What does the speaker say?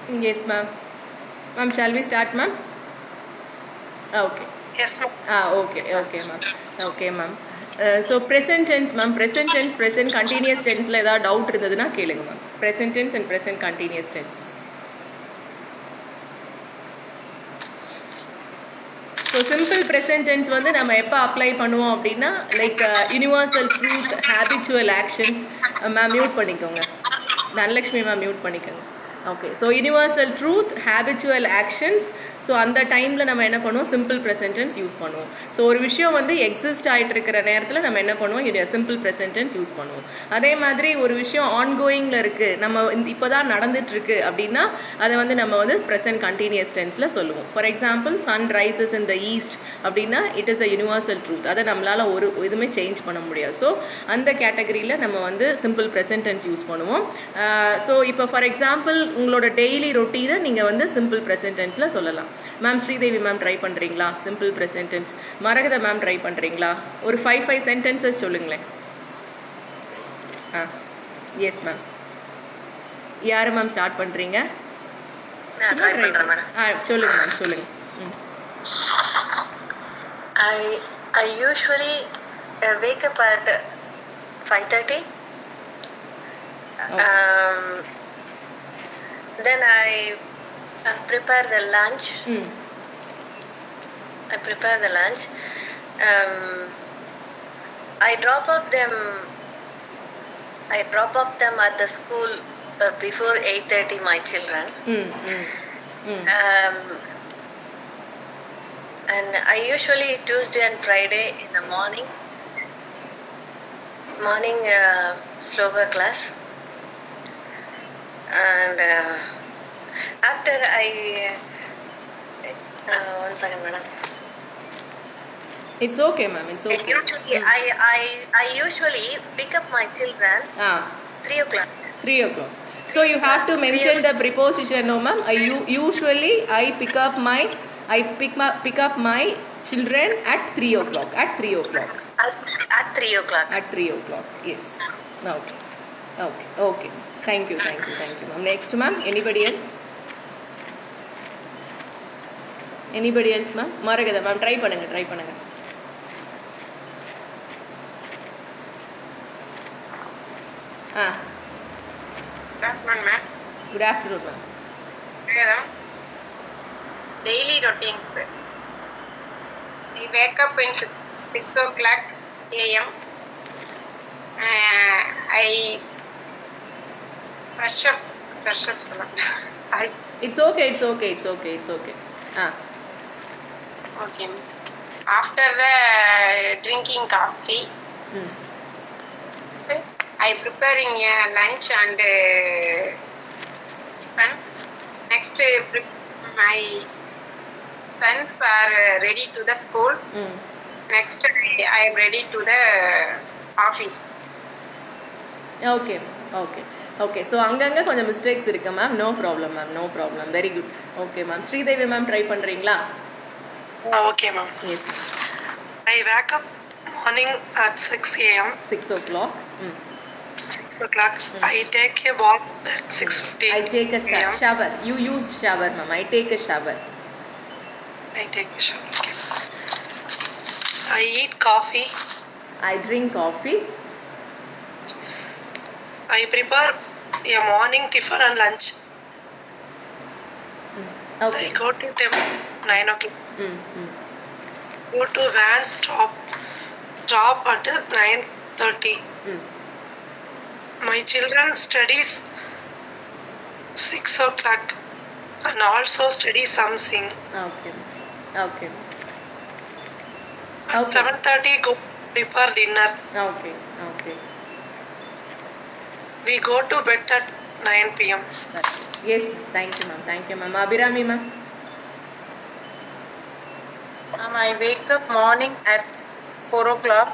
Yes, ma'am. Ma'am, shall we start, ma'am? Okay. Yes, ma'am. Okay, ma'am. Okay, ma'am. So present tense, ma'am. Present tense, present continuous tense ல ஏதாவது doubt இருந்ததுன்னா கேளுங்க, ma'am. Present tense and present continuous tense. So simple present tense வந்து நம்ம எப்போ apply பண்ணுவோம் அப்படின்னா like universal truth habitual actions. Ma'am mute பண்ணிக்கோங்க, தனலக்ஷ்மி மேம் மியூட் பண்ணிக்கோங்க. Okay, so universal truth habitual actions. So அந்த டைமில் நம்ம என்ன பண்ணுவோம், சிம்பிள் ப்ரெசன்ட் டென்ஸ் யூஸ் பண்ணுவோம். ஸோ ஒரு விஷயம் வந்து எக்ஸிஸ்ட் ஆகிட்டு இருக்கிற நேரத்தில் நம்ம என்ன பண்ணுவோம், இது சிம்பிள் ப்ரெசன்ட் டென்ஸ் யூஸ் பண்ணுவோம். அதே மாதிரி ஒரு விஷயம் ஆன்கோயிங்கில் இருக்குது, நம்ம இப்போ தான் நடந்துட்டுருக்கு அப்படின்னா அதை வந்து நம்ம வந்து ப்ரெசன்ட் கண்டினியூஸ் டென்ஸில் சொல்லுவோம். For example sun rises in the east அப்படின்னா it is a universal truth, அதை நம்மளால் ஒரு இதுவுமே சேஞ்ச் பண்ண முடியாது. ஸோ அந்த கேட்டகரியில் நம்ம வந்து சிம்பிள் ப்ரெசன்ட் டென்ஸ் யூஸ் பண்ணுவோம். ஸோ இப்போ ஃபார் எக்ஸாம்பிள் உங்களோட டெய்லி ரொட்டீனை நீங்கள் வந்து சிம்பிள் ப்ரெசன்ட் டென்ஸில் சொல்லலாம். மேம் ஸ்ரீதேவி மேம் ட்ரை பண்ணுறீங்களா சிம்பிள் ப்ரெசன்ட் டென்ஸ்? மரகத மேம் ட்ரை பண்ணுறீங்களா? ஒரு 5 சென்டென்சஸ் சொல்லுங்களேன். Yes ma'am. யார் மேம் ஸ்டார்ட் பண்ணுறீங்க? சும்மா ட்ரை சொல்லுங்க மேம், சொல்லுங்க. I usually wake up at 5:30. Then I prepare the lunch. I drop off them at the school before 8:30. My children. And I usually Tuesday and Friday in the morning sloga class. And after one second, madam. It's okay, ma'am. It's okay. I usually pick up my children 3 o'clock. 3 o'clock. So you have to mention the preposition, no, ma'am. I pick up my children at 3 o'clock. At 3 o'clock. At 3 o'clock. At 3 o'clock. Yes. Okay. Thank you, ma'am. Next, ma'am. Anybody else, ma'am? Maragada ma'am, try பண்ணுங்க. Good afternoon, ma'am. Good afternoon, ma'am. Madam, daily routines. I wake up in 6 o'clock a.m. I brush up. It's okay. Okay. Okay. After the drinking coffee, I preparing lunch and tiffin. Next, my sons are ready to the school. Next, I am ready to the office. Okay. So அங்கங்க கொஞ்சம் mistakes இருக்கு ma'am. No problem, very good. Okay, ma'am. Sridevi ma'am try பண்றீங்களா? Okay, ma'am. Yes. I wake up morning at 6 a.m. 6 o'clock. 6 o'clock. I take a bath at 6:15. I take a shower. You use shower, ma'am. I take a shower. Okay. I eat coffee. I drink coffee. I prepare a morning tiffin and lunch. Okay. I go to temple 9 o'clock. Go to van stop at 9:30. My children studies 6 o'clock and also study something. Okay. At 7:30 go prepare dinner. Okay. We go to bed at 9 p.m. Yes, thank you, ma'am. Abhirami, ma'am. I wake up morning at 4 o'clock.